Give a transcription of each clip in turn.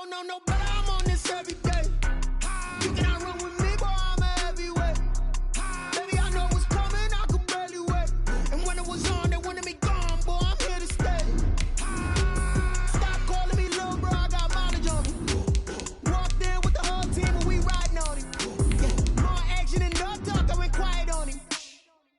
don't know no better, I'm on this every day. You cannot run with me, boy, I'm a heavyweight. Baby, I know what's coming, I could barely wait. And when it was on, they wanted me gone, boy, I'm here to stay. Stop calling me little bro, I got mileage on me. Walked in with the whole team and we riding on it. Yeah, more action and no talk, I went quiet on him.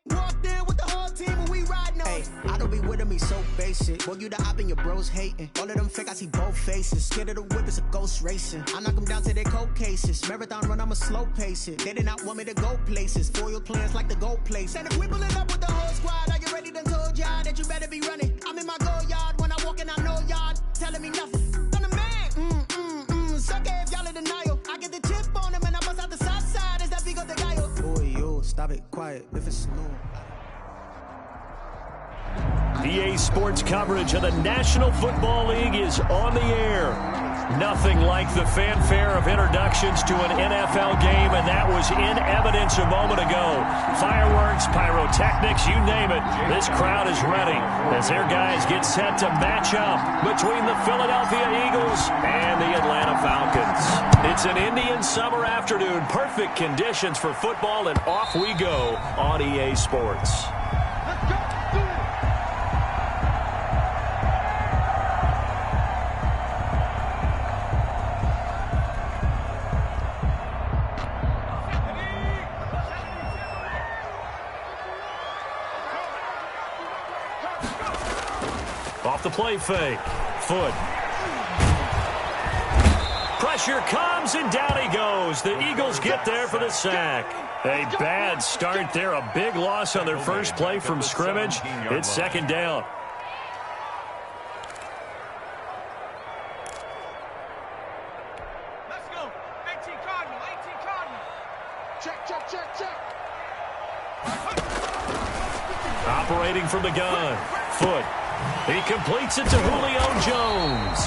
Walked in with the whole team and we riding on it. I don't be with him, he's so basic. Boy, you the op and your bros hating. All of them fake, I see both faces. Scared of the whip, it's a ghost racing. I knock them down to their cold cases. Marathon run, I'ma slow pace it. They did not want me to go places. Foil plans like the gold place. And if we pulling up with the whole squad, are you ready to told y'all that you better be running? I'm in my go yard, when I walk in, I know y'all telling me nothing. I'm the man, sucker if y'all in denial. I get the chip on him and I bust out the south side. Is that big of the guy? Boy, yo, stop it, quiet, if it's slow. EA Sports coverage of the National Football League is on the air. Nothing like the fanfare of introductions to an NFL game, and that was in evidence a moment ago. Fireworks, pyrotechnics, you name it. This crowd is ready as their guys get set to match up between the Philadelphia Eagles and the Atlanta Falcons. It's an Indian summer afternoon, perfect conditions for football, and off we go on EA Sports. Off the play fake. Foot. Pressure comes, and down he goes. The Eagles get there for the sack. A bad start there. A big loss on their first play from scrimmage. It's second down. Let's go. 18 Cardinal. 18 Cardinal. Check, check, check, check. Operating from the gun. Foot. He completes it to Julio Jones.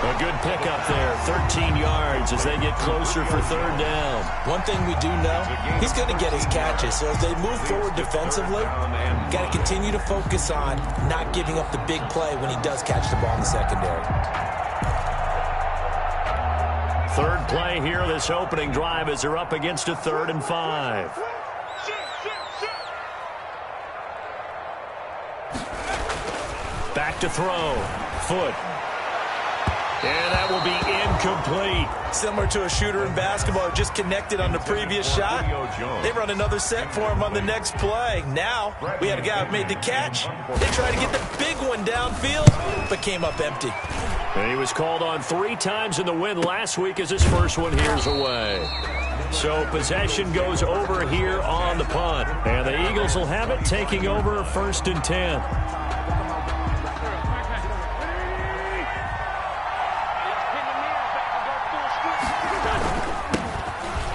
A good pickup there, 13 yards as they get closer for third down. One thing we do know, he's going to get his catches. So as they move forward defensively, got to continue to focus on not giving up the big play when he does catch the ball in the secondary. Third play here, this opening drive, as they're up against a 3rd and 5. Back to throw. Foot. And that will be incomplete. Similar to a shooter in basketball, just connected on the previous shot. They run another set for him on the next play. Now, we had a guy who made the catch. They tried to get the big one downfield, but came up empty. And he was called on 3 times in the win last week as his first one here's away. So possession goes over here on the punt. And the Eagles will have it, taking over 1st and 10.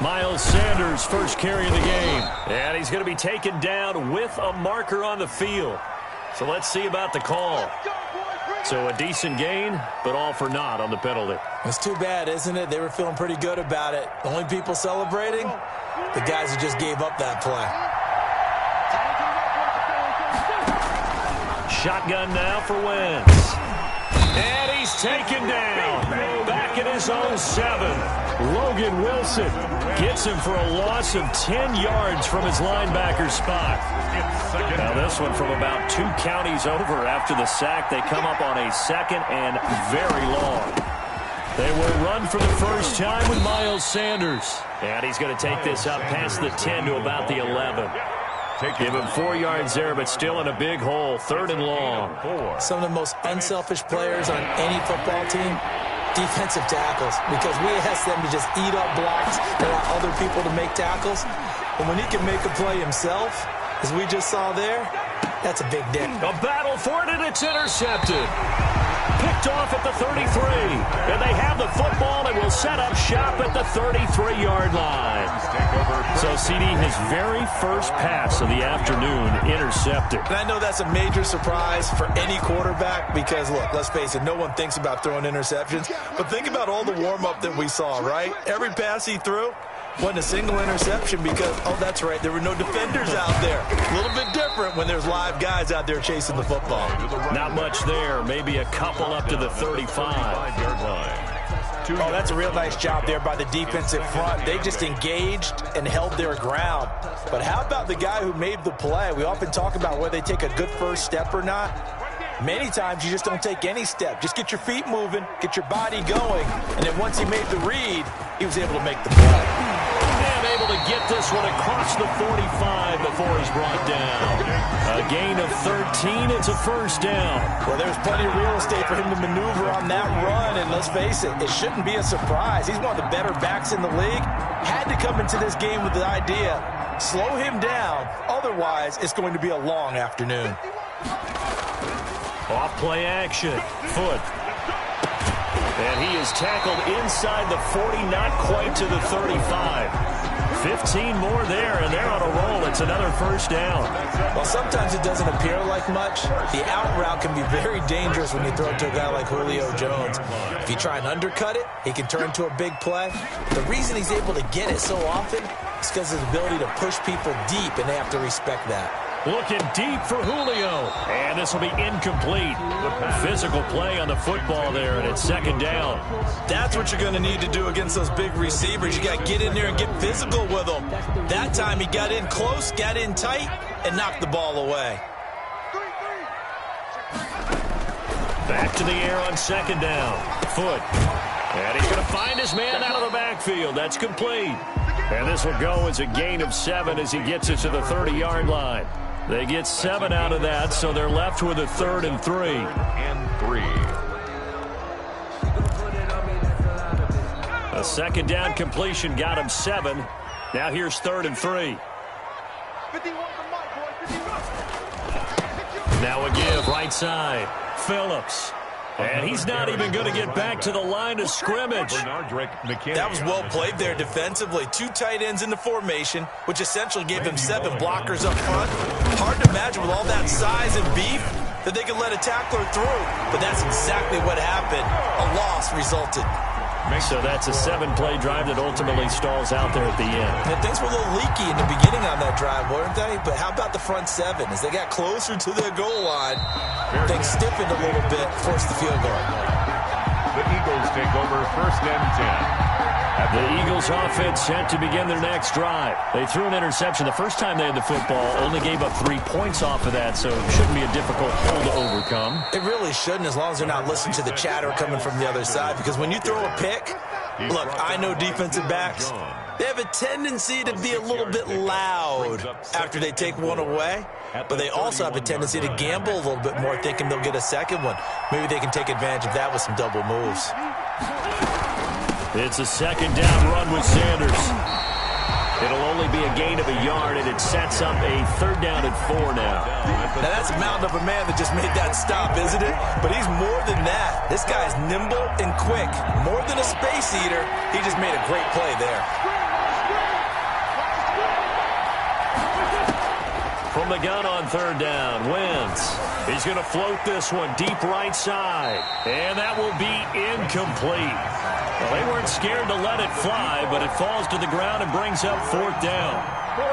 Miles Sanders, first carry of the game. And he's going to be taken down with a marker on the field. So let's see about the call. So a decent gain, but all for naught on the penalty. It's too bad, isn't it? They were feeling pretty good about it. The only people celebrating, the guys who just gave up that play. Shotgun now for Wentz. And he's taken down. Back at his own 7. Logan Wilson gets him for a loss of 10 yards from his linebacker spot. Now this one from about 2 counties over after the sack. They come up on a 2nd and very long. They will run for the first time with Miles Sanders. And he's going to take this up past the 10 to about the 11. Give him 4 yards there, but still in a big hole. 3rd and long. Some of the most unselfish players on any football team, defensive tackles, because we ask them to just eat up blocks and allow other people to make tackles. And when he can make a play himself, as we just saw there, that's a big day. A battle for it, and it's intercepted. Picked off at the 33. And they have the football and will set up shop at the 33-yard line. So CD, his very first pass of the afternoon intercepted. And I know that's a major surprise for any quarterback because, look, let's face it, no one thinks about throwing interceptions. But think about all the warm-up that we saw, right? Every pass he threw wasn't a single interception because, oh, that's right, there were no defenders out there. A little bit different when there's live guys out there chasing the football. Not much there. Maybe a couple up to the 35. Oh, that's a real nice job there by the defensive front. They just engaged and held their ground. But how about the guy who made the play? We often talk about whether they take a good first step or not. Many times you just don't take any step. Just get your feet moving, get your body going, and then once he made the read, he was able to make the play. And able to get this one across the 45 before he's brought down. A gain of 13, it's a first down. Well, there's plenty of real estate for him to maneuver on that run, and let's face it, it shouldn't be a surprise. He's one of the better backs in the league. Had to come into this game with the idea, slow him down, otherwise it's going to be a long afternoon. Off play action, foot. And he is tackled inside the 40, not quite to the 35. 15 more there, and they're on a roll. It's another first down. Well, sometimes it doesn't appear like much. The out route can be very dangerous when you throw it to a guy like Julio Jones. If you try and undercut it, he can turn into a big play. The reason he's able to get it so often is because of his ability to push people deep, and they have to respect that. Looking deep for Julio. And this will be incomplete. Physical play on the football there, and it's second down. That's what you're going to need to do against those big receivers. You got to get in there and get physical with them. That time he got in close, got in tight, and knocked the ball away. Back to the air on second down. Foot. And he's going to find his man out of the backfield. That's complete. And this will go as a gain of 7 as he gets it to the 30-yard line. They get 7 out of that, so they're left with a 3rd and 3. A second down completion got him 7. Now here's 3rd and 3. Now a give right side. Phillips. And he's not even going to get back to the line of scrimmage. That was well played there defensively. 2 tight ends in the formation, which essentially gave him 7 blockers up front. Hard to imagine with all that size and beef that they could let a tackler through. But that's exactly what happened. A loss resulted. So that's a 7-play drive that ultimately stalls out there at the end. And things were a little leaky in the beginning on that drive, weren't they? But how about the front 7? As they got closer to their goal line, things stiffened a little bit, forced the field goal. The Eagles take over 1st and 10. The Eagles offense set to begin their next drive. They threw an interception the first time they had the football, only gave up 3 points off of that, so it shouldn't be a difficult hole to overcome. It really shouldn't, as long as they're not listening to the chatter coming from the other side, because when you throw a pick, look, I know defensive backs, they have a tendency to be a little bit loud after they take one away, but they also have a tendency to gamble a little bit more, thinking they'll get a second one. Maybe they can take advantage of that with some double moves. It's a second down run with Sanders. It'll only be a gain of a yard, and it sets up a 3rd down and 4 now. Now that's a mountain of a man that just made that stop, isn't it? But he's more than that. This guy's nimble and quick. More than a space eater, he just made a great play there. From the gun on 3rd down, Wentz. He's going to float this one deep right side. And that will be incomplete. Well, they weren't scared to let it fly, but it falls to the ground and brings up 4th down.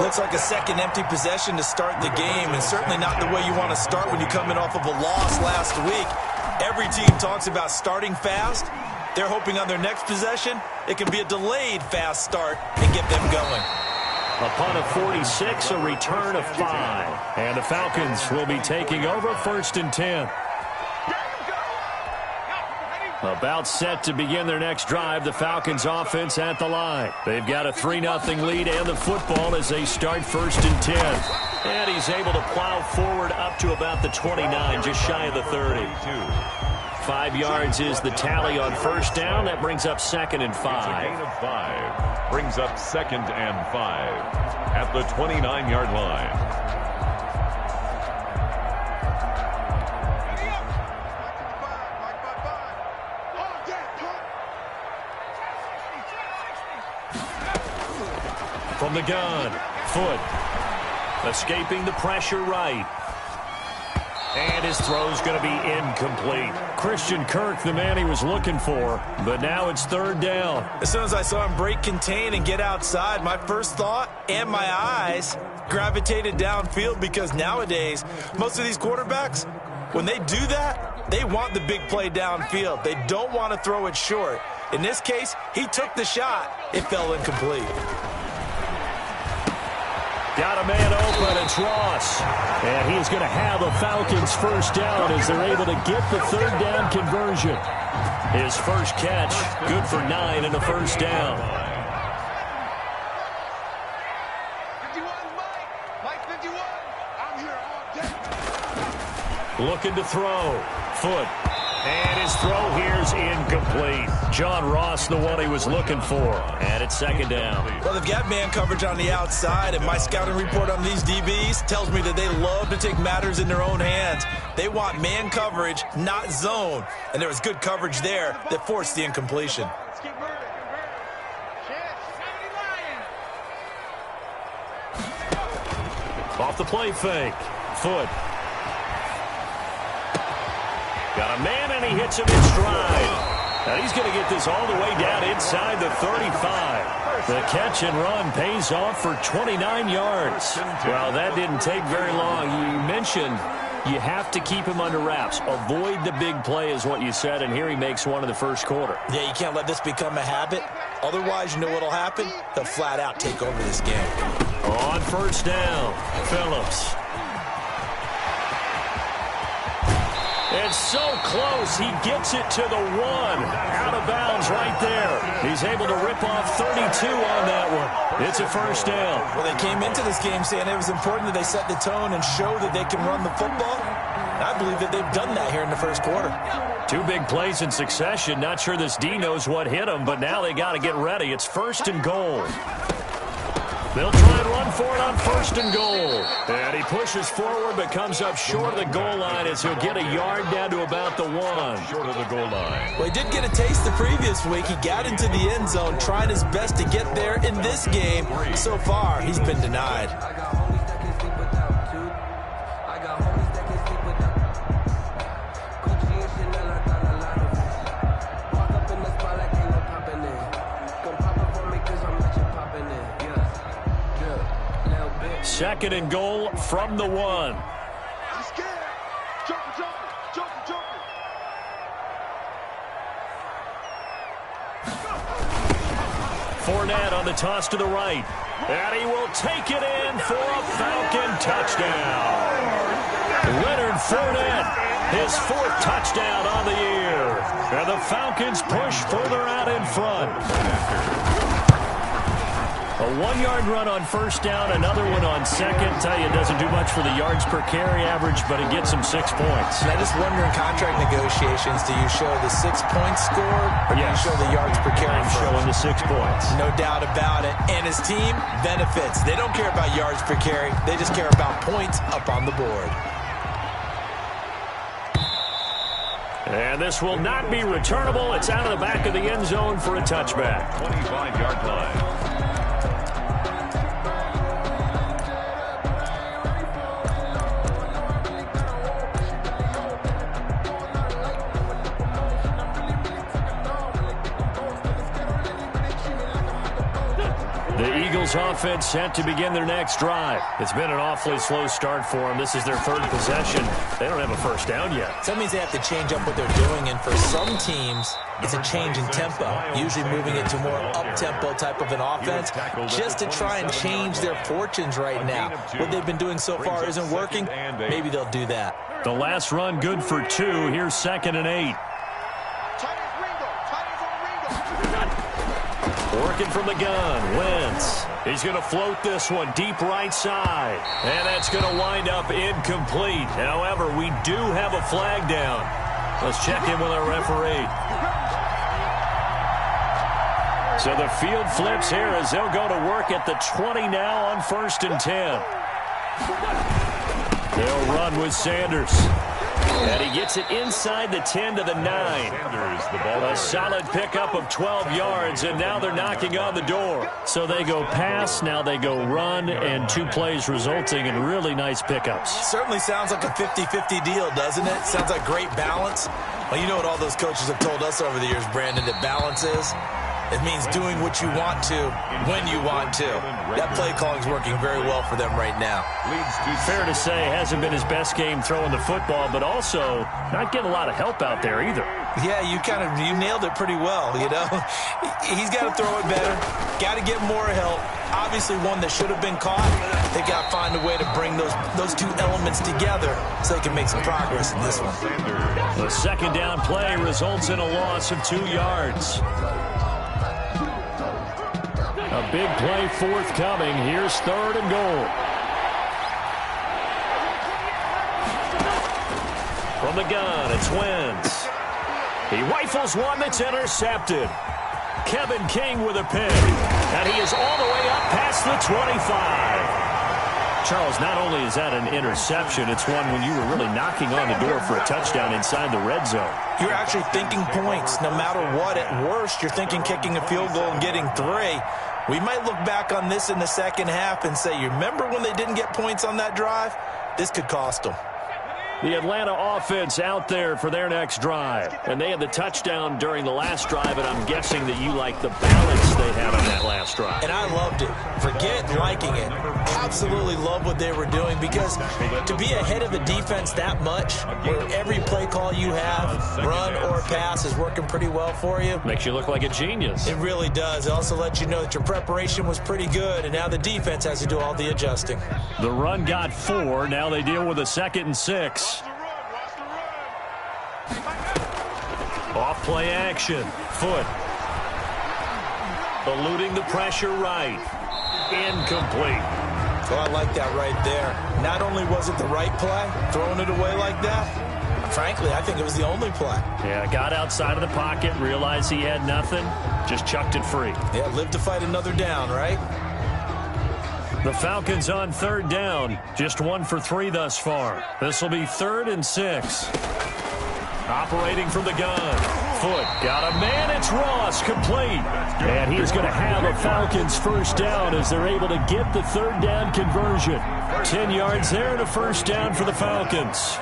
Looks like a second empty possession to start the game, and certainly not the way you want to start when you're coming off of a loss last week. Every team talks about starting fast. They're hoping on their next possession, it can be a delayed fast start and get them going. Upon a 46, a return of 5. And the Falcons will be taking over 1st and 10. About set to begin their next drive, the Falcons offense at the line. They've got a 3-0 lead and the football as they start 1st and 10. And he's able to plow forward up to about the 29, just shy of the 30. 5 yards is the tally on 1st down. That brings up 2nd and 5. Gain of 5 brings up 2nd and 5 at the 29-yard line. From the gun, Foot, escaping the pressure right. And his throw's going to be incomplete. Christian Kirk, the man he was looking for, but now it's 3rd down. As soon as I saw him break contain and get outside, my first thought and my eyes gravitated downfield, because nowadays, most of these quarterbacks, when they do that, they want the big play downfield. They don't want to throw it short. In this case, he took the shot. It fell incomplete. Got a man open, it's Ross. And he's going to have a Falcons first down as they're able to get the third down conversion. His first catch, good for 9 and a first down. 51, Mike 51. I'm here all day. Looking to throw. Foot. And his throw here's incomplete. John Ross, the one he was looking for. And it's second down. Well, they've got man coverage on the outside, and my scouting report on these DBs tells me that they love to take matters in their own hands. They want man coverage, not zone. And there was good coverage there that forced the incompletion. Let's keep moving. Off the play fake. Foot. Got a man, and he hits him in stride. Now he's going to get this all the way down inside the 35. The catch and run pays off for 29 yards. Well, that didn't take very long. You mentioned you have to keep him under wraps. Avoid the big play is what you said, and here he makes one in the first quarter. Yeah, you can't let this become a habit. Otherwise, you know what'll happen? They'll flat out take over this game. On first down, Phillips. It's so close, he gets it to the 1. Out of bounds right there. He's able to rip off 32 on that one. It's a first down. Well, they came into this game saying it was important that they set the tone and show that they can run the football. And I believe that they've done that here in the first quarter. 2 big plays in succession. Not sure this D knows what hit him, but now they got to get ready. It's first and goal. They'll try and run for it on first and goal. And he pushes forward but comes up short of the goal line as he'll get a yard down to about the 1. Short of the goal line. Well, he did get a taste the previous week. He got into the end zone, trying his best to get there in this game. So far, he's been denied. Second and goal from the 1. He's scared. Jumper. Fournette on the toss to the right. And he will take it in for a Falcon touchdown. Leonard Fournette, his 4th touchdown on the year. And the Falcons push further out in front. A 1-yard run on first down, another one on second. Tell you, it doesn't do much for the yards per carry average, but it gets him 6 points. And I just wonder in contract negotiations, do you show the 6 points scored, or do you show the yards per carry? I'm showing the 6 points. No doubt about it. And his team benefits. They don't care about yards per carry. They just care about points up on the board. And this will not be returnable. It's out of the back of the end zone for a touchback. 25-yard line. The Eagles offense set to begin their next drive. It's been an awfully slow start for them. This is their 3rd possession. They don't have a first down yet. So that means they have to change up what they're doing, and for some teams, it's a change in tempo, usually moving it to more up-tempo type of an offense, just to try and change their fortunes right now. What they've been doing so far isn't working. Maybe they'll do that. The last run good for 2. Here's 2nd and 8. Working from the gun, Wentz. He's going to float this one deep right side. And that's going to wind up incomplete. However, we do have a flag down. Let's check in with our referee. So the field flips here as they'll go to work at the 20 now on 1st and 10. They'll run with Sanders. And he gets it inside the 10 to the 9. A solid pickup of 12 yards, and now they're knocking on the door. So they go pass, now they go run, and 2 plays resulting in really nice pickups. Certainly sounds like a 50-50 deal, doesn't it? Sounds like great balance. Well, you know what all those coaches have told us over the years, Brandon, that balance is? It means doing what you want to, when you want to. That play calling is working very well for them right now. Fair to say, hasn't been his best game throwing the football, but also not getting a lot of help out there either. Yeah, you nailed it pretty well, you know. He's got to throw it better, got to get more help. Obviously one that should have been caught. They got to find a way to bring those two elements together so they can make some progress in this one. The second down play results in a loss of 2 yards. A big play forthcoming. Here's 3rd and goal. From the gun, it's Wentz. He rifles one that's intercepted. Kevin King with a pick. And he is all the way up past the 25. Charles, not only is that an interception, it's one when you were really knocking on the door for a touchdown inside the red zone. You're actually thinking points. No matter what, at worst, you're thinking kicking a field goal and getting 3. We might look back on this in the second half and say, you remember when they didn't get points on that drive? This could cost them. The Atlanta offense out there for their next drive. And they had the touchdown during the last drive, and I'm guessing that you like the balance they had on that last drive. And I loved it. Forget liking it. Absolutely love what they were doing, because to be ahead of a defense that much, where every play call you have, run or pass, is working pretty well for you. Makes you look like a genius. It really does. It also lets you know that your preparation was pretty good, and now the defense has to do all the adjusting. The run got 4. Now they deal with a 2nd and 6. Off play action. Foot. Eluding the pressure right. Incomplete. Well, I like that right there. Not only was it the right play, throwing it away like that, frankly, I think it was the only play. Yeah, got outside of the pocket, realized he had nothing, just chucked it free. Yeah, live to fight another down, right? The Falcons on 3rd down. Just 1 for 3 thus far. This will be 3rd and 6. Operating from the gun. Foot. Got a man. It's Ross. Complete. And he's going to have a Falcons first down as they're able to get the 3rd down conversion. 10 yards there and a first down for the Falcons.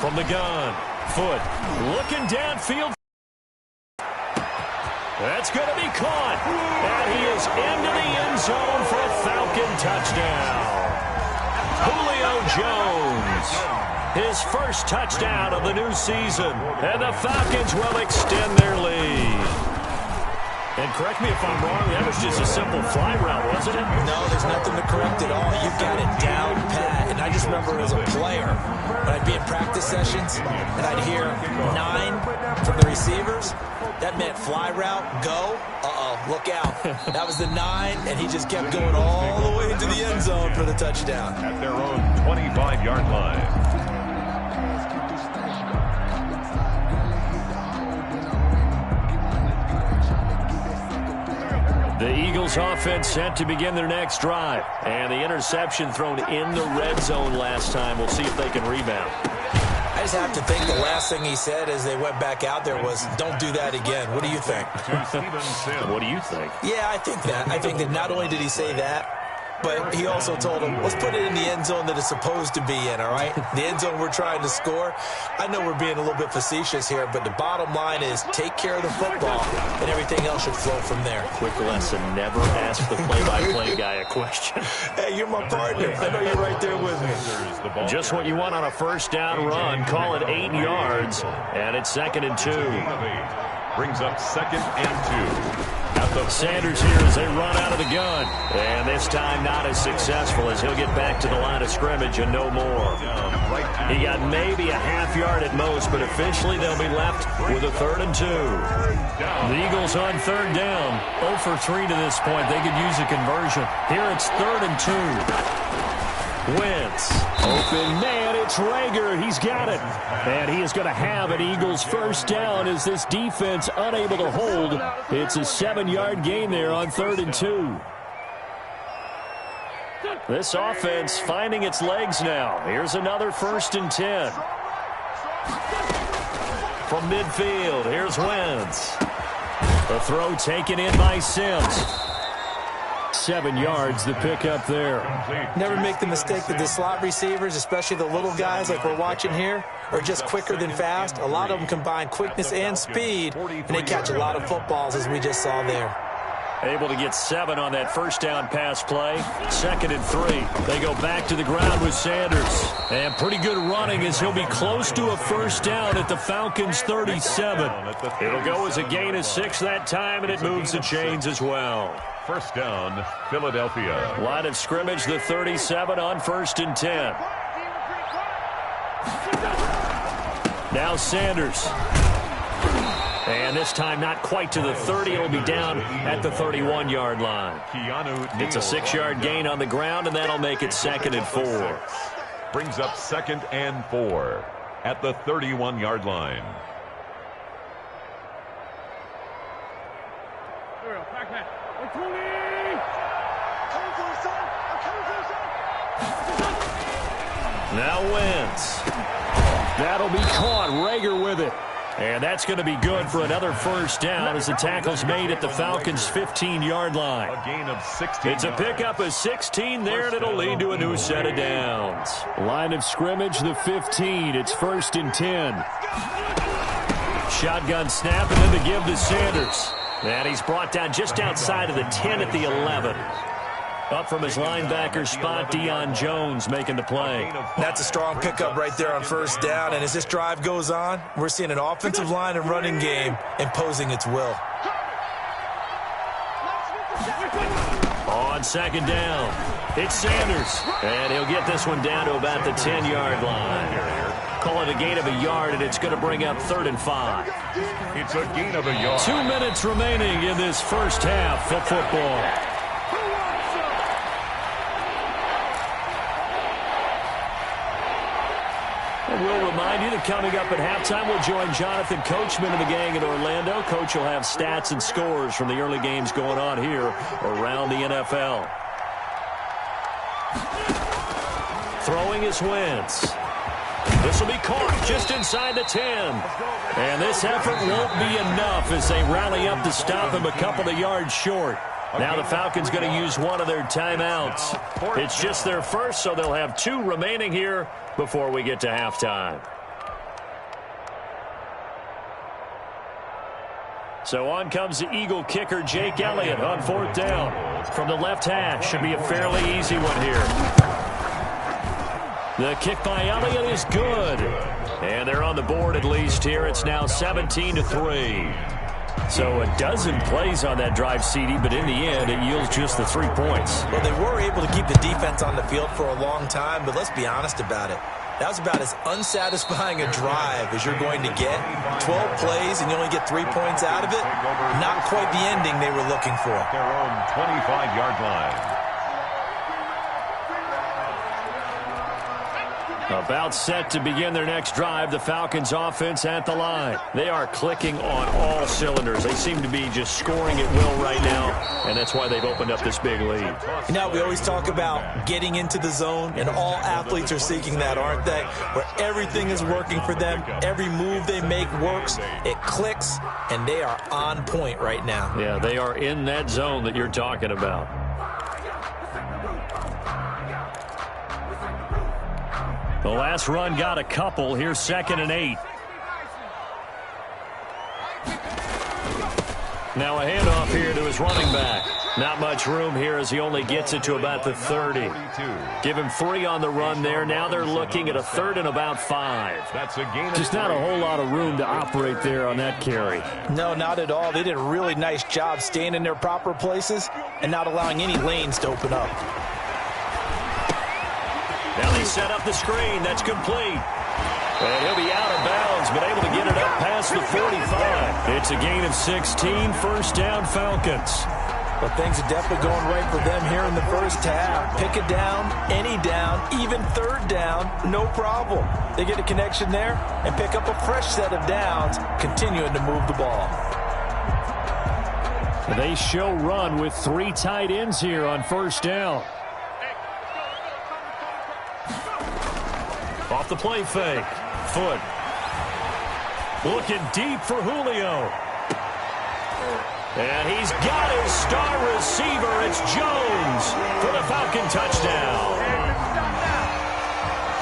From the gun. Foot. Looking downfield. That's going to be caught. And he is into the end zone for a Falcon touchdown. Julio Jones, his first touchdown of the new season. And the Falcons will extend their lead. And correct me if I'm wrong, that was just a simple fly route, wasn't it? No, there's nothing to correct at all. You've got it down pat. And I just remember as a player, when I'd be in practice sessions, and I'd hear 9 from the receivers. That meant fly route, go, look out. That was the 9, and he just kept going all the way into the end zone for the touchdown. At their own 25-yard line. The Eagles offense set to begin their next drive. And the interception thrown in the red zone last time. We'll see if they can rebound. I just have to think the last thing he said as they went back out there was, don't do that again. What do you think? What do you think? Yeah, I think that. I think that not only did he say that, but he also told him, let's put it in the end zone that it's supposed to be in, all right? The end zone we're trying to score. I know we're being a little bit facetious here, but the bottom line is take care of the football, and everything else should flow from there. Quick lesson, never ask the play-by-play guy a question. Hey, you're my partner. I know you're right there with me. Just what you want on a first down run. Call it 8 yards, and it's 2nd and 2. Brings up 2nd and 2. Sanders here as they run out of the gun. And this time not as successful as he'll get back to the line of scrimmage and no more. He got maybe a half yard at most, but officially they'll be left with a 3rd and 2. The Eagles on 3rd down. 0 for 3 to this point. They could use a conversion. Here it's 3rd and 2. Wentz. Open man, it's Rager. He's got it. And he is going to have an Eagles first down as this defense unable to hold. It's a 7-yard gain there on 3rd and 2. This offense finding its legs now. Here's another 1st and 10. From midfield, here's Wentz. The throw taken in by Sims. 7 yards, the pickup there. Never make the mistake that the slot receivers, especially the little guys like we're watching here, are just quicker than fast. A lot of them combine quickness and speed, and they catch a lot of footballs, as we just saw there. Able to get 7 on that first down pass play. 2nd and 3. They go back to the ground with Sanders. And pretty good running as he'll be close to a first down at the Falcons' 37. It'll go as a gain of 6 that time, and it moves the chains as well. First down, Philadelphia. Line of scrimmage, the 37 on 1st and 10. Now Sanders. And this time not quite to the 30. It'll be down at the 31-yard line. It's a 6-yard gain on the ground, and that'll make it 2nd and 4. Brings up 2nd and 4 at the 31-yard line. Now Wentz. That'll be caught. Rager with it. And that's going to be good for another first down as the tackle's made at the Falcons' 15-yard line. A gain of 16. It's a pickup of 16 there, and it'll lead to a new set of downs. Line of scrimmage, the 15. It's 1st and 10. Shotgun snap, and then the give to Sanders. And he's brought down just outside of the 10 at the 11. Up from his linebacker spot, Deion Jones making the play. That's a strong pickup right there on first down. And as this drive goes on, we're seeing an offensive line and running game imposing its will. On 2nd down, it's Sanders. And he'll get this one down to about the 10-yard line. Call it a gain of a yard, and it's going to bring up 3rd and 5. It's a gain of a yard. 2 minutes remaining in this first half of football. We'll remind you that coming up at halftime, we'll join Jonathan Coachman and the gang in Orlando. Coach will have stats and scores from the early games going on here around the NFL. Throwing is Wentz. This will be caught just inside the 10. And this effort won't be enough as they rally up to stop him a couple of yards short. Now the Falcons going to use one of their timeouts. It's just their first, so they'll have 2 remaining here before we get to halftime. So on comes the Eagle kicker, Jake Elliott, on 4th down. From the left hash, should be a fairly easy one here. The kick by Elliott is good. And they're on the board at least here. It's now 17-3. So a dozen plays on that drive, CD, but in the end, it yields just the 3 points. Well, they were able to keep the defense on the field for a long time, but let's be honest about it. That was about as unsatisfying a drive as you're going to get. 12 plays and you only get 3 points out of it. Not quite the ending they were looking for. Their own 25-yard line. About set to begin their next drive, the Falcons offense at the line. They are clicking on all cylinders. They seem to be just scoring at will right now, and that's why they've opened up this big lead. You know, we always talk about getting into the zone, and all athletes are seeking that, aren't they? Where everything is working for them. Every move they make works. It clicks, and they are on point right now. Yeah, they are in that zone that you're talking about. The last run got a couple. Here's 2nd and 8. Now a handoff here to his running back. Not much room here as he only gets it to about the 30. Give him 3 on the run there. Now they're looking at a 3rd and about 5. That's a gain. Just not a whole lot of room to operate there on that carry. No, not at all. They did a really nice job staying in their proper places and not allowing any lanes to open up. Now they set up the screen. That's complete. And he'll be out of bounds, but able to get it up past the 45. It's a gain of 16, first down Falcons. But things are definitely going right for them here in the first half. Pick a down, any down, even 3rd down, no problem. They get a connection there and pick up a fresh set of downs, continuing to move the ball. They show run with 3 tight ends here on first down. Off the play fake. Foot. Looking deep for Julio. And he's got his star receiver. It's Jones for the Falcon touchdown.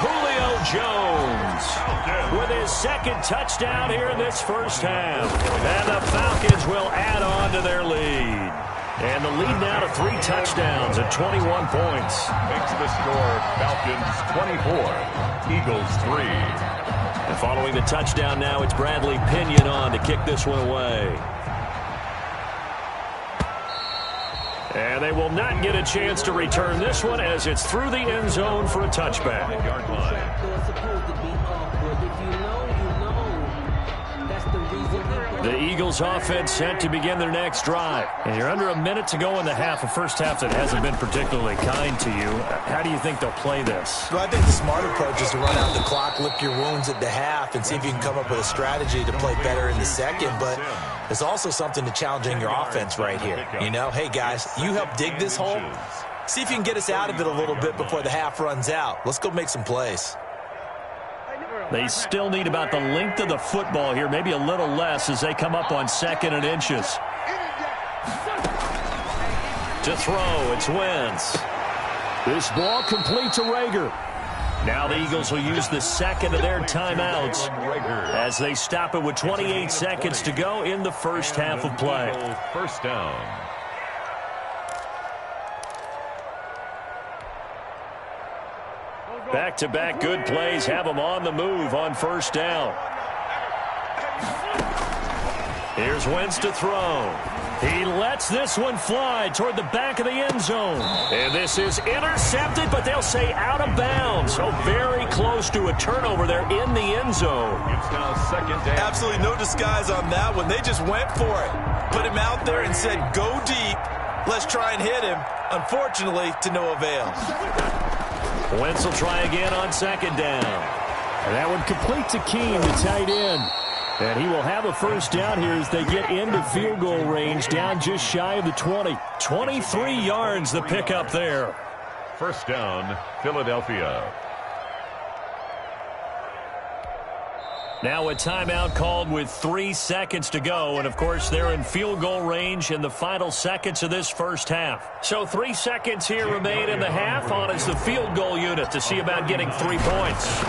Julio Jones with his 2nd touchdown here in this first half. And the Falcons will add on to their lead. And the lead now to 3 touchdowns at 21 points. Makes the score Falcons 24, Eagles 3. And following the touchdown now, it's Bradley Pinion on to kick this one away. And they will not get a chance to return this one as it's through the end zone for a touchback. The Eagles offense set to begin their next drive. And you're under a minute to go in the half, a first half that hasn't been particularly kind to you. How do you think they'll play this? Well, I think the smart approach is to run out the clock, lick your wounds at the half, and see if you can come up with a strategy to play better in the second. But there's also something to challenging your offense right here. You know, hey, guys, you help dig this hole. See if you can get us out of it a little bit before the half runs out. Let's go make some plays. They still need about the length of the football here, maybe a little less as they come up on 2nd and inches. To throw, it's Wentz. This ball complete to Rager. Now the Eagles will use the second of their timeouts as they stop it with 28 seconds to go in the first half of play. First down. Back-to-back good plays have them on the move on first down. Here's Wentz to throw. He lets this one fly toward the back of the end zone. And this is intercepted, but they'll say out of bounds. So very close to a turnover there in the end zone. It's now 2nd down. Absolutely no disguise on that one. They just went for it. Put him out there and said, go deep. Let's try and hit him. Unfortunately, to no avail. Wentz will try again on 2nd down. And that one complete to Keene, the tight end. And he will have a first down here as they get into field goal range, down just shy of the 20. 23 yards the pickup there. First down, Philadelphia. Now a timeout called with 3 seconds to go. And, of course, they're in field goal range in the final seconds of this first half. So 3 seconds here remain in the half. On is the field goal unit to see about getting 3 points.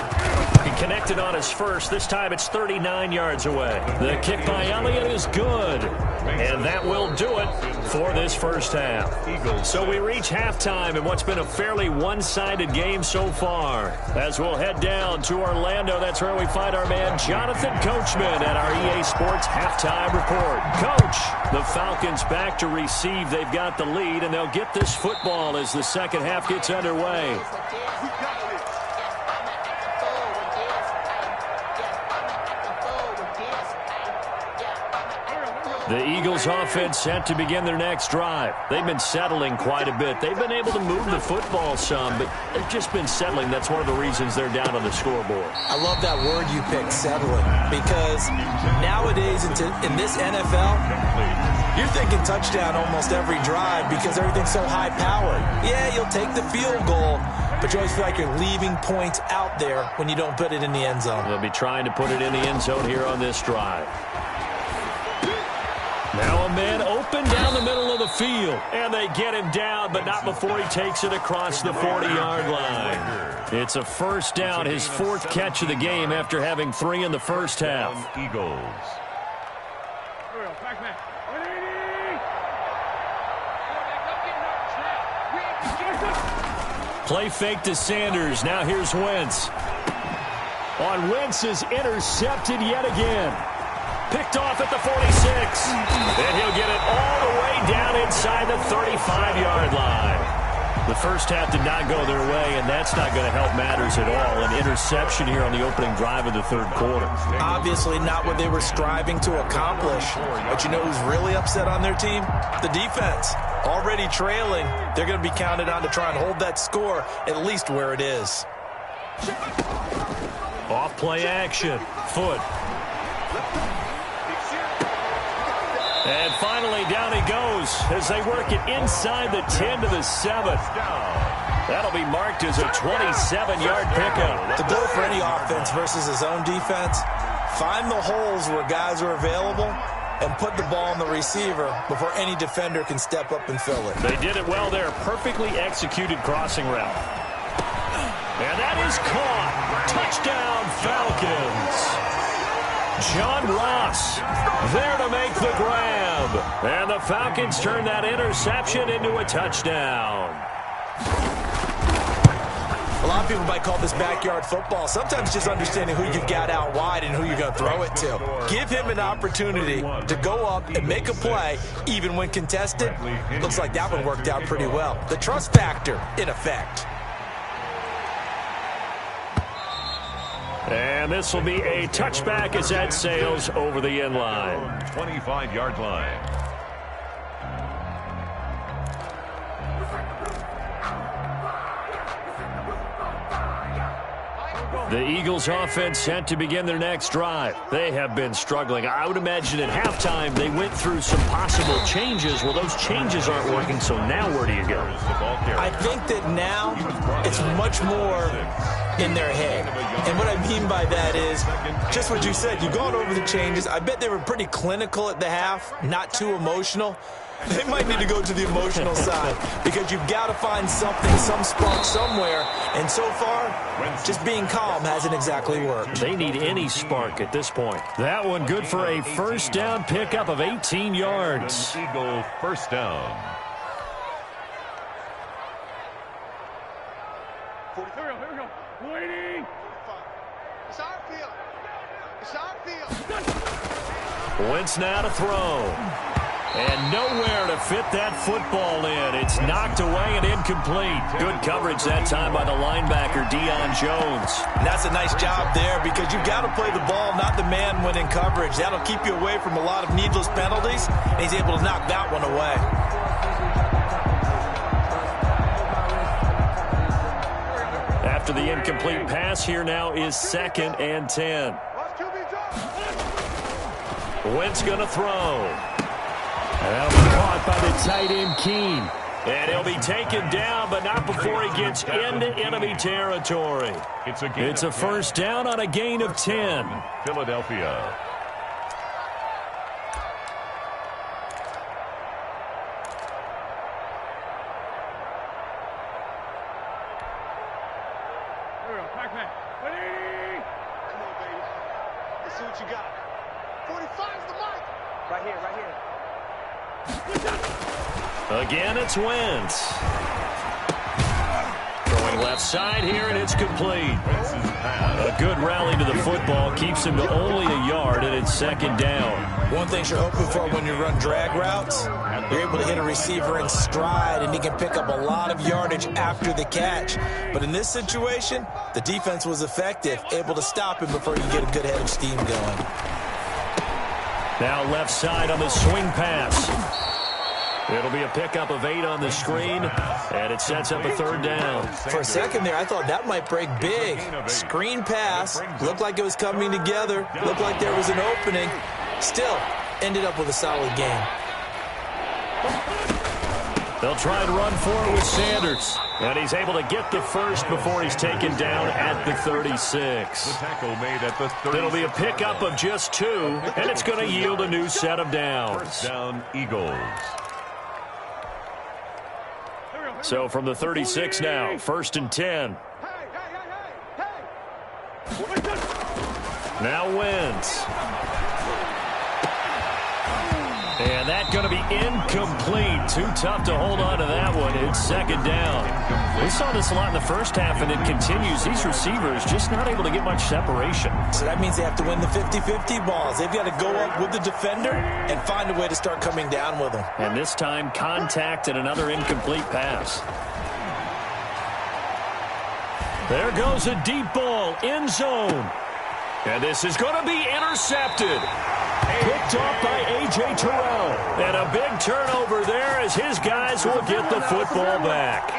He connected on his first. This time it's 39 yards away. The kick by Elliott is good. And that will do it for this first half. So we reach halftime in what's been a fairly one-sided game so far. As we'll head down to Orlando, that's where we find our man Jonathan Coachman at our EA Sports Halftime Report. Coach, the Falcons back to receive. They've got the lead, and they'll get this football as the second half gets underway. The Eagles offense set to begin their next drive. They've been settling quite a bit. They've been able to move the football some, but they've just been settling. That's one of the reasons they're down on the scoreboard. I love that word you picked, settling, because nowadays in this NFL, you're thinking touchdown almost every drive because everything's so high-powered. Yeah, you'll take the field goal, but you always feel like you're leaving points out there when you don't put it in the end zone. They'll be trying to put it in the end zone here on this drive. Now a man open down the middle of the field. And they get him down, but not before he takes it across the 40-yard line. It's a first down, his 4th catch of the game after having 3 in the first half. Eagles. Play fake to Sanders. Now here's Wentz. On Wentz is intercepted yet again. Picked off at the 46. And he'll get it all the way down inside the 35-yard line. The first half did not go their way, and that's not going to help matters at all. An interception here on the opening drive of the third quarter. Obviously not what they were striving to accomplish. But you know who's really upset on their team? The defense. Already trailing. They're going to be counted on to try and hold that score at least where it is. Off play action. Foot. And finally, down he goes as they work it inside the 10 to the 7. That'll be marked as a 27-yard pickup. The goal for any offense versus his own defense, find the holes where guys are available and put the ball on the receiver before any defender can step up and fill it. They did it well there. Perfectly executed crossing route. And that is caught. Touchdown, Falcons. John Ross there to make the grab. And the Falcons turn that interception into a touchdown. A lot of people might call this backyard football. Sometimes just understanding who you've got out wide and who you're going to throw it to. Give him an opportunity to go up and make a play, even when contested. Looks like that one worked out pretty well. The trust factor, in effect. And this will be a touchback as that sails over the end line. 25-yard line. The Eagles offense set to begin their next drive. They have been struggling. I would imagine at halftime they went through some possible changes. Well, those changes aren't working, so now where do you go? I think that now it's much more in their head. And what I mean by that is just what you said. You've gone over the changes. I bet they were pretty clinical at the half, not too emotional. They might need to go to the emotional side because you've got to find something, some spark somewhere. And so far, just being calm hasn't exactly worked. They need any spark at this point. That one good for a first down pickup of 18 yards. Eagle first down. 43, here we go. Waiting. It's our field. It's our field. Wentz now to throw. And nowhere to fit that football in. It's knocked away and incomplete. Good coverage that time by the linebacker, Deion Jones. And that's a nice job there because you've got to play the ball, not the man when in coverage. That'll keep you away from a lot of needless penalties, and he's able to knock that one away. After the incomplete pass, here now is 2nd and 10. Wentz going to throw. That'll be caught by the tight end, Keene. And he'll be taken down, but not before he gets into enemy territory. It's a first down on a gain of 10. Philadelphia. Here we go. Back man. Ready? Come on, baby. Let's see what you got. 45's the mic. Right here, right here. Again, it's Wentz. Throwing left side here, and it's complete. A good rally to the football keeps him to only a yard, and it's 2nd down. One thing you're hoping for when you run drag routes, you're able to hit a receiver in stride, and he can pick up a lot of yardage after the catch. But in this situation, the defense was effective, able to stop him before you get a good head of steam going. Now left side on the swing pass. It'll be a pickup of 8 on the screen, and it sets up a 3rd down. For a second there, I thought that might break big. Screen pass, looked like it was coming together, looked like there was an opening. Still, ended up with a solid game. They'll try and run forward with Sanders, and he's able to get the first before he's taken down at the 36. The tackle made at the 36. It'll be a pickup of just 2, and it's going to yield a new set of downs. First down, Eagles. So from the 36 now, 1st and 10. Now Wentz. And that's going to be incomplete. Too tough to hold on to that one. It's 2nd down. We saw this a lot in the first half, and it continues. These receivers just not able to get much separation. So that means they have to win the 50-50 balls. They've got to go up with the defender and find a way to start coming down with them. And this time, contact and another incomplete pass. There goes a deep ball, end zone. And this is going to be intercepted. Picked off by A.J. Terrell. And a big turnover there as his guys will get the football back.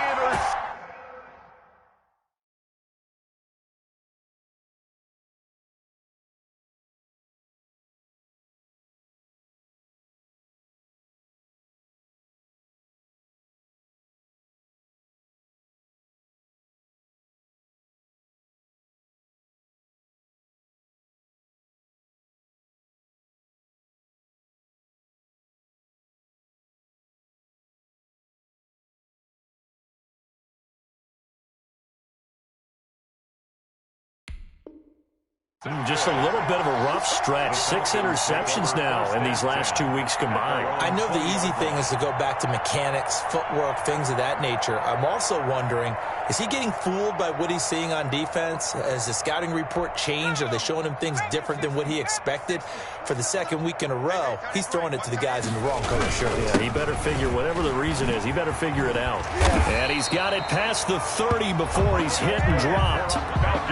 Just a little bit of a rough stretch. 6 interceptions now in these last 2 weeks combined. I know the easy thing is to go back to mechanics, footwork, things of that nature. I'm also wondering, is he getting fooled by what he's seeing on defense? Has the scouting report changed? Are they showing him things different than what he expected? For the second week in a row, he's throwing it to the guys in the wrong color shirts. Yeah, he better figure, whatever the reason is, he better figure it out. And he's got it past the 30 before he's hit and dropped.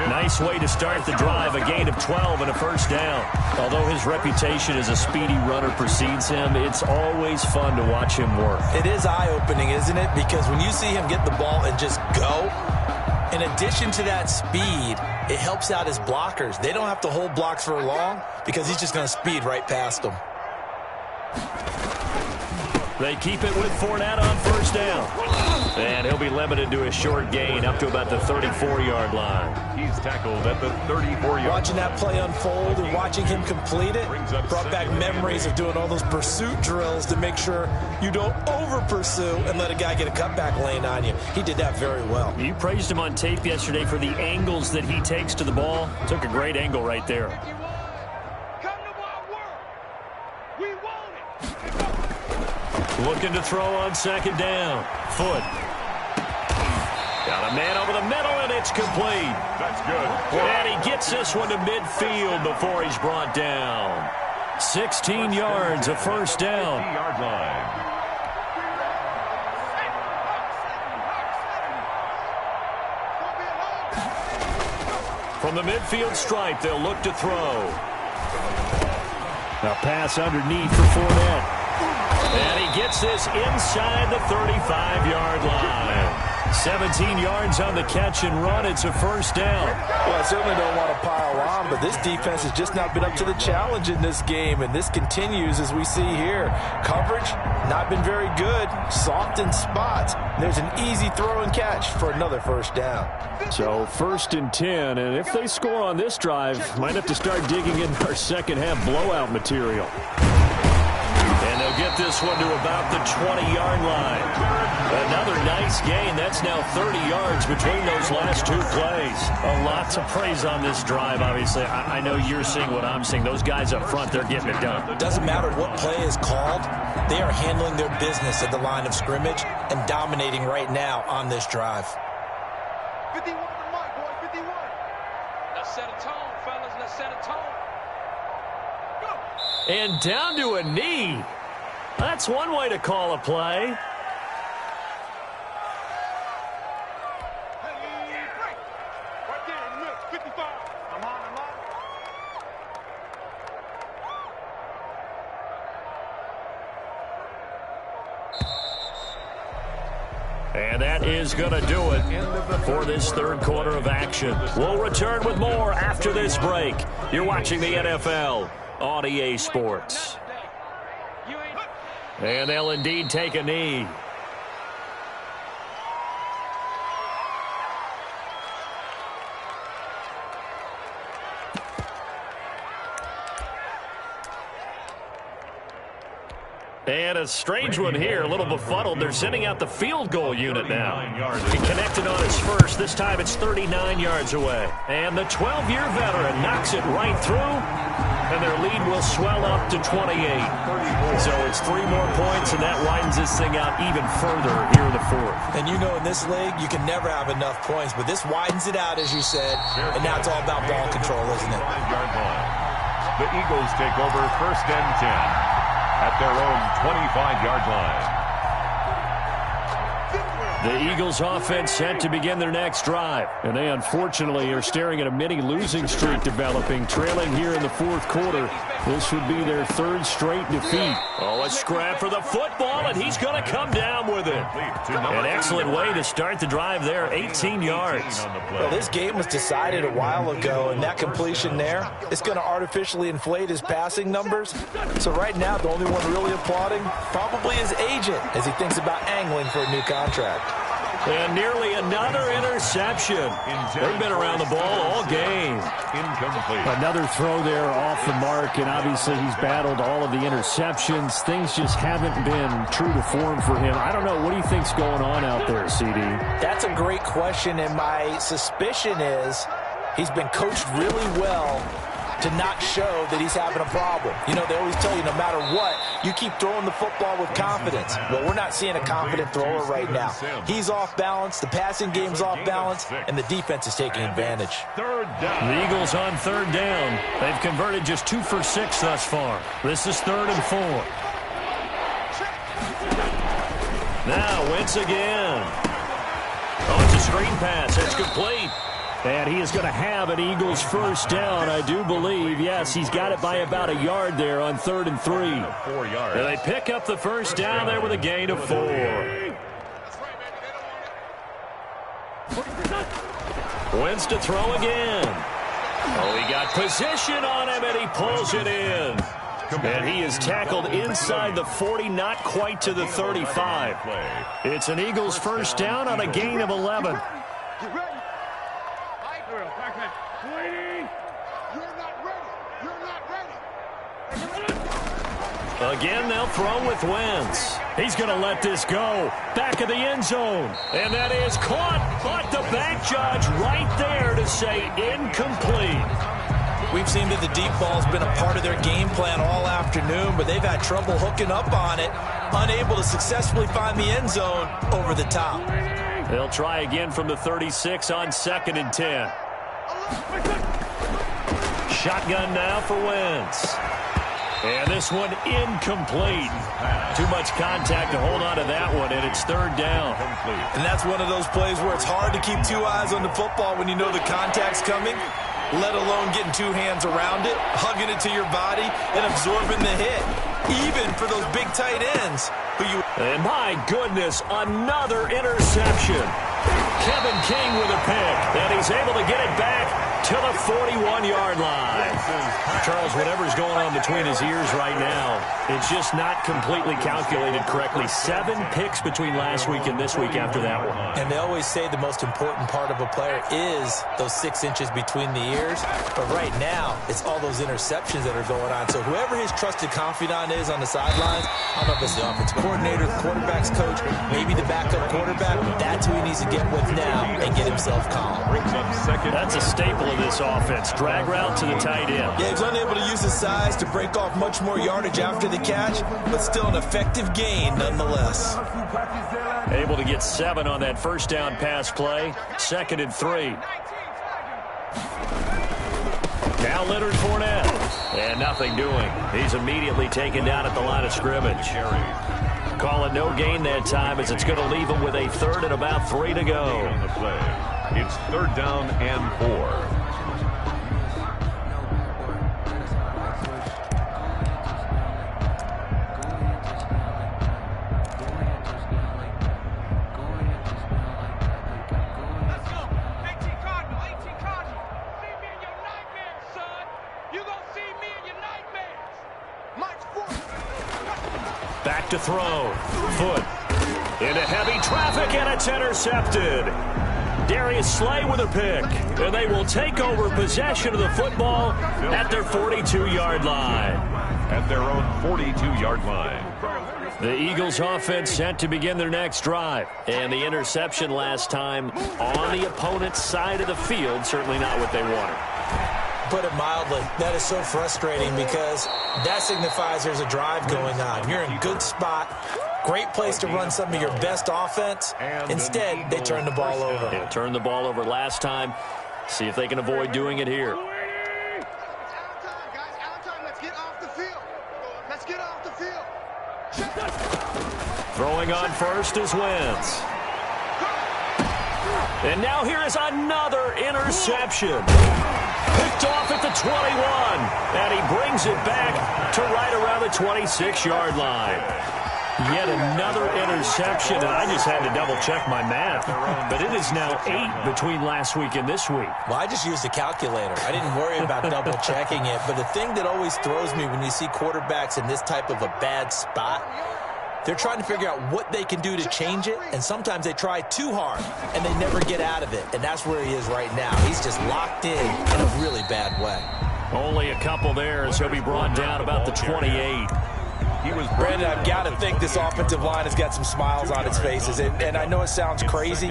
Nice way to start the drive, a gain of 12 and a first down. Although his reputation as a speedy runner precedes him, it's always fun to watch him work. It is eye-opening, isn't it? Because when you see him get the ball and just go, in addition to that speed, it helps out his blockers. They don't have to hold blocks for long because he's just going to speed right past them. They keep it with Fournette on first down. And he'll be limited to a short gain up to about the 34-yard line. He's tackled at the 34-yard line. Watching that play unfold and watching him complete it brought back memories of doing all those pursuit drills to make sure you don't over-pursue and let a guy get a cutback lane on you. He did that very well. You praised him on tape yesterday for the angles that he takes to the ball. Took a great angle right there. Come to my world. We want it. Looking to throw on second down. Foot. Got a man over the middle, and it's complete. That's good. And he gets this one to midfield before he's brought down. 16 yards, a first down. 50-yard line. From the midfield stripe, they'll look to throw. A pass underneath for Fournette. And he gets this inside the 35-yard line. 17 yards on the catch and run. It's a first down. Well, I certainly don't want to pile on, but this defense has just not been up to the challenge in this game, and this continues as we see here. Coverage, not been very good. Soft in spots. There's an easy throw and catch for another first down. So 1st and 10, and if they score on this drive, might have to start digging in our second half blowout material. And they'll get this one to about the 20-yard line. Another nice gain. That's now 30 yards between those last 2 plays. A lot to praise on this drive, obviously. I know you're seeing what I'm seeing. Those guys up front, they're getting it done. Doesn't matter what play is called. They are handling their business at the line of scrimmage and dominating right now on this drive. 51 to Mike, boy, 51. Let's set a tone, fellas. Let's set a tone. Go. And down to a knee. That's one way to call a play. Right there in the middle, 55. I'm on. And that is going to do it for this third quarter of action. We'll return with more after this break. You're watching the NFL on EA Sports. And they'll indeed take a knee. And a strange one here, a little befuddled. They're sending out the field goal unit now. He connected on his first. This time it's 39 yards away. And the 12-year veteran knocks it right through, and their lead will swell up to 28. So it's 3 more points, and that widens this thing out even further here in the fourth. And you know in this league, you can never have enough points, but this widens it out, as you said, and now it's all about ball control, isn't it? 5-yard line. The Eagles take over 1st and 10. At their own 25-yard line. The Eagles offense set to begin their next drive. And they unfortunately are staring at a mini losing streak developing, trailing here in the fourth quarter. This would be their 3rd straight defeat. Oh, a scrap for the football, and he's going to come down with it. An excellent way to start the drive there, 18 yards. Well, this game was decided a while ago, and that completion there is going to artificially inflate his passing numbers. So right now, the only one really applauding probably his agent as he thinks about angling for a new contract. And nearly another interception. They've been around the ball all game. Incomplete. Another throw there off the mark, and obviously he's battled all of the interceptions. Things just haven't been true to form for him. I don't know. What do you think's going on out there, CD? That's a great question, and my suspicion is He's been coached really well to not show that he's having a problem. You know, they always tell you no matter what, you keep throwing the football with confidence. Well, we're not seeing a confident thrower right now. He's off balance, the passing game's off balance, and the defense is taking advantage. The Eagles on third down. They've converted just 2 for 6 thus far. This is 3rd and 4. Now Wentz again. Oh, it's a screen pass. It's complete. And he is going to have an Eagles first down, I do believe. Yes, he's got it by about a yard there on 3rd and 3. 4 yards. And they pick up the first down there with a gain of 4. Wentz to throw again. Oh, he got position on him, and he pulls it in. And he is tackled inside the 40, not quite to the 35. It's an Eagles first down on a gain of 11. Get ready. You're not ready. You're not ready. Again, they'll throw with Wentz. He's going to let this go. Back of the end zone. And that is caught. But the back judge right there to say incomplete. We've seen that the deep ball's been a part of their game plan all afternoon, but they've had trouble hooking up on it, unable to successfully find the end zone over the top. They'll try again from the 36 on 2nd and 10. Shotgun now for Wentz. And this one incomplete. Too much contact to hold on to that one, and it's 3rd down. And that's one of those plays where it's hard to keep 2 eyes on the football when you know the contact's coming, let alone getting 2 hands around it, hugging it to your body, and absorbing the hit, even for those big tight ends. And my goodness, another interception. Kevin King with a pick, and he's able to get it back to the 41-yard line. Charles, whatever's going on between his ears right now, it's just not completely calculated correctly. 7 picks between last week and this week after that one. And they always say the most important part of a player is those 6 inches between the ears. But right now, it's all those interceptions that are going on. So whoever his trusted confidant is on the sidelines, I don't know if it's the offensive coordinator, the quarterback's coach, maybe the backup quarterback, that's who he needs to get with now and get himself calm. That's a staple of this offense. Drag route to the tight end. Yeah, he's unable to use his size to break off much more yardage after the catch, but still an effective gain nonetheless. Able to get 7 on that first down pass play. 2nd and 3. Now Leonard Fournette. And nothing doing. He's immediately taken down at the line of scrimmage. Call it no gain that time as it's going to leave him with a 3rd and about 3 to go. It's 3rd down and 4. Back to throw. Foot. Into heavy traffic, and it's intercepted. Darius Slay with a pick. And they will take over possession of the football at their 42-yard line. At their own 42-yard line. The Eagles offense set to begin their next drive. And the interception last time on the opponent's side of the field, certainly not what they wanted. Put it mildly, that is so frustrating because that signifies there's a drive going on. You're in a good spot, great place to run some of your best offense. Instead, they turn the ball over. Yeah, turned the ball over last time. See if they can avoid doing it here. Let's get off the field. Let's get off the field. Throwing on first is Wentz. And now here is another interception. Picked off at the 21. And he brings it back to right around the 26-yard line. Yet another interception, and I just had to double-check my math. But it is now 8 between last week and this week. Well, I just used a calculator. I didn't worry about double-checking it. But the thing that always throws me when you see quarterbacks in this type of a bad spot, they're trying to figure out what they can do to change it, and sometimes they try too hard, and they never get out of it. And that's where he is right now. He's just locked in a really bad way. Only a couple there as he'll be brought down about the 28. He was Brandon, I've got to think this offensive line has got some smiles on its faces. And I know it sounds crazy,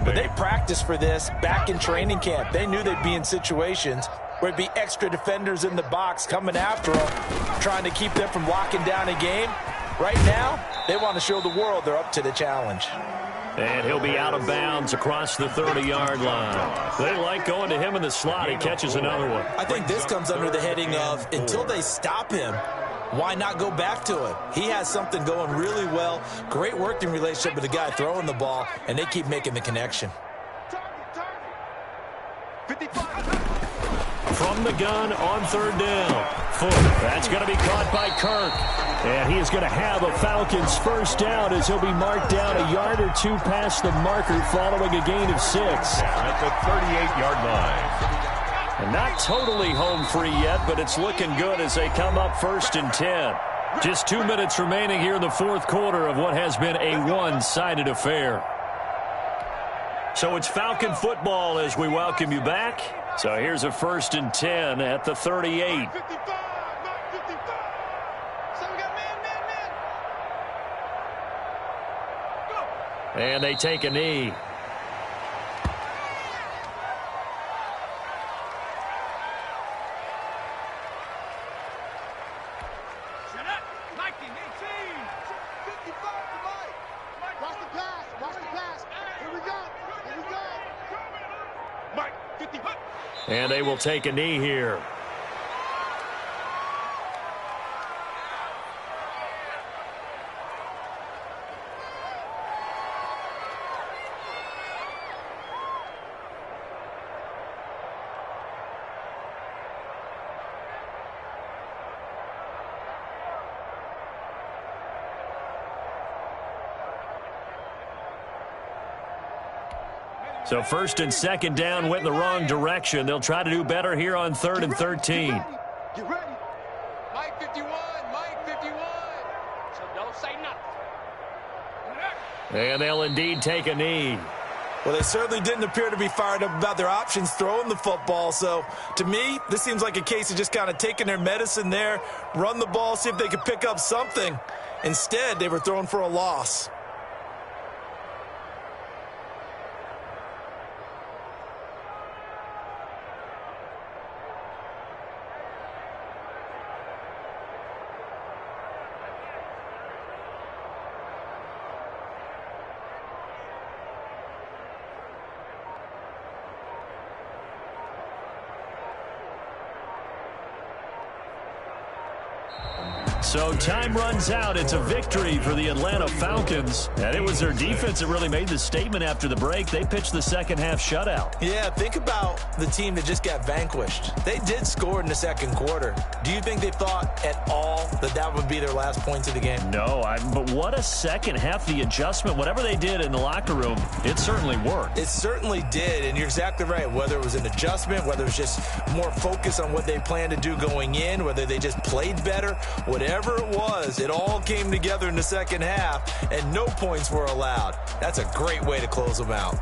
but they practiced for this back in training camp. They knew they'd be in situations where it'd be extra defenders in the box coming after them, trying to keep them from locking down a game. Right now, they want to show the world they're up to the challenge. And he'll be out of bounds across the 30-yard line. They like going to him in the slot. He catches another one. I think this comes under the heading of, until they stop him, why not go back to him? He has something going really well. Great working relationship with the guy throwing the ball, and they keep making the connection. From the gun on third down. Foot. That's going to be caught by Kirk. And he is going to have a Falcons first down as he'll be marked down a yard or two past the marker following a gain of 6. At the 38-yard line. And not totally home free yet, but it's looking good as they come up 1st and 10. Just 2 minutes remaining here in the fourth quarter of what has been a one-sided affair. So it's Falcon football as we welcome you back. So here's a 1st and 10 at the 38. And they take a knee. And they will take a knee here. So 1st and 2nd down went in the wrong direction. They'll try to do better here on 3rd and 13. Get ready. Mike 51, Mike 51. So don't say nothing. And they'll indeed take a knee. Well, they certainly didn't appear to be fired up about their options throwing the football. So, to me, this seems like a case of just kind of taking their medicine there, run the ball, see if they could pick up something. Instead, they were throwing for a loss. So time runs out. It's a victory for the Atlanta Falcons. And it was their defense that really made the statement after the break. They pitched the second half shutout. Yeah, think about the team that just got vanquished. They did score in the second quarter. Do you think they thought at all that that would be their last points of the game? No, but what a second half. The adjustment, whatever they did in the locker room, it certainly worked. It certainly did, and you're exactly right. Whether it was an adjustment, whether it was just more focus on what they planned to do going in, whether they just played better, whatever it was, it all came together in the second half, and no points were allowed. That's a great way to close them out.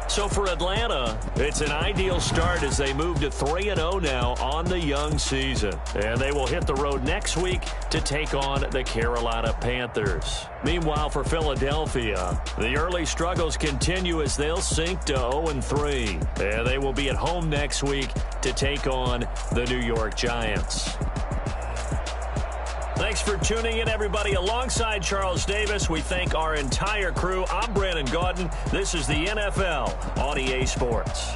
So for Atlanta, it's an ideal start as they move to 3-0 now on the young season. And they will hit the road next week to take on the Carolina Panthers. Meanwhile, for Philadelphia, the early struggles continue as they'll sink to 0-3. And they will be at home next week to take on the New York Giants. Thanks for tuning in, everybody. Alongside Charles Davis, we thank our entire crew. I'm Brandon Gaudin. This is the NFL on EA Sports.